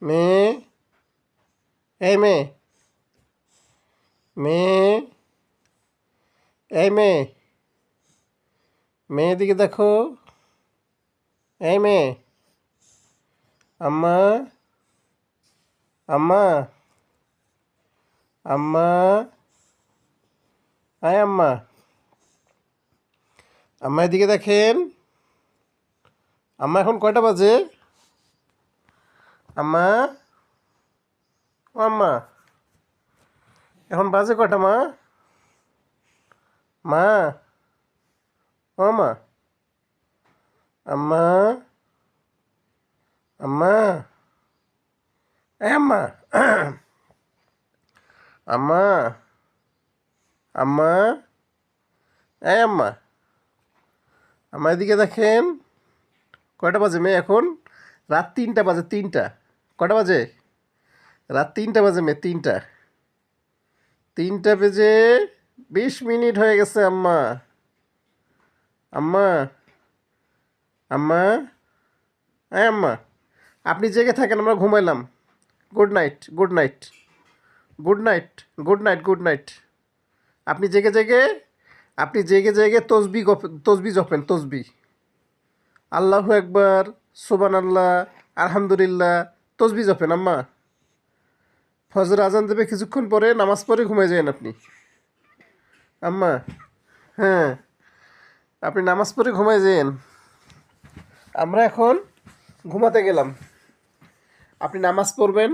মেয়ে, এই মেয়ে, মেয়ে, এই মেয়ে, মেয়ের দিকে দেখো। এই মেয়ে, আম্মা, আম্মা, আম্মা, আয় আম্মা, আম্মা এদিকে দেখেন। আম্মা এখন কয়টা বাজে? আম্মা, ও আম্মা, এখন বাজে কয়টা মা? মা, ও মা, আম্মা, আম্মা, এই আম্মা, আম্মা, আম্মা, এই আম্মা, আম্মা এদিকে দেখেন। কয়টা বাজে মেয়ে এখন? রাত 3টা বাজে, 3টা। কয়টা বাজে? রাত 3টা বাজে মেয়ে, 3টা। 3টা বেজে 20 মিনিট হয়ে গেছে আম্মা। আম্মা, আম্মা, এই আম্মা, আপনি জেগে থাকেন, আমরা ঘুমাইলাম। Good night, good night, good night, good night, good night. আপনি জেগে জেগে আপনি জেগে জেগে তসবি জপেন, তসবি। আল্লাহু একবার, সুবান আল্লাহ, আলহামদুলিল্লাহ, তসবি জপেন আম্মা। ফজর আজান দেবে কিছুক্ষণ পরে, নামাজ পড়ে ঘুমিয়ে যান আপনি আম্মা। হ্যাঁ, আপনি নামাজ পড়ে ঘুমিয়ে যান। আমরা এখন ঘুমাতে গেলাম। আপনি নামাজ পড়বেন,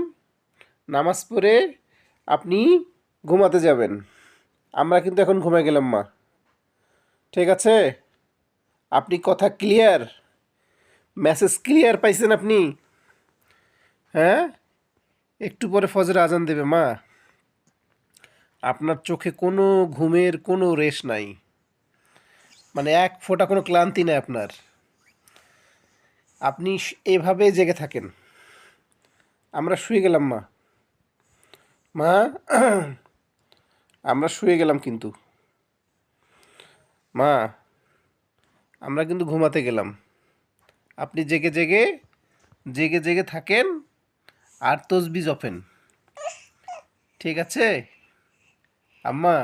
নামাজ পড়ে আপনি ঘুমাতে যাবেন। আমরা কিন্তু এখন ঘুমিয়ে গেলাম মা। ঠিক আছে? আপনি কথা ক্লিয়ার? মেসেজ ক্লিয়ার পাইছেন আপনি? হ্যাঁ, একটু পরে ফজর আজান দেবে মা। আপনার চোখে কোনো ঘুমের কোনো রেশ নাই, মানে এক ফোঁটা কোনো ক্লান্তি নাই আপনার। আপনি এভাবে জেগে থাকেন। আমরা শুয়ে গেলাম মা। মা, আমরা শুয়ে গেলাম কিন্তু মা, আমরা কিন্তু ঘুমাতে গেলাম। আপনি জেগে জেগে জেগে জেগে থাকেন আর তসবি জপেন। ঠিক আছে আম্মা?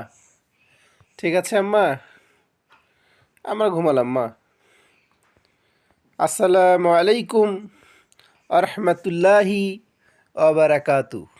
ঠিক আছে আম্মা, আমরা ঘুমালাম মা। আসসালামু আলাইকুম আ রহমতুল্লাহি ওয়া বারাকাতুহু।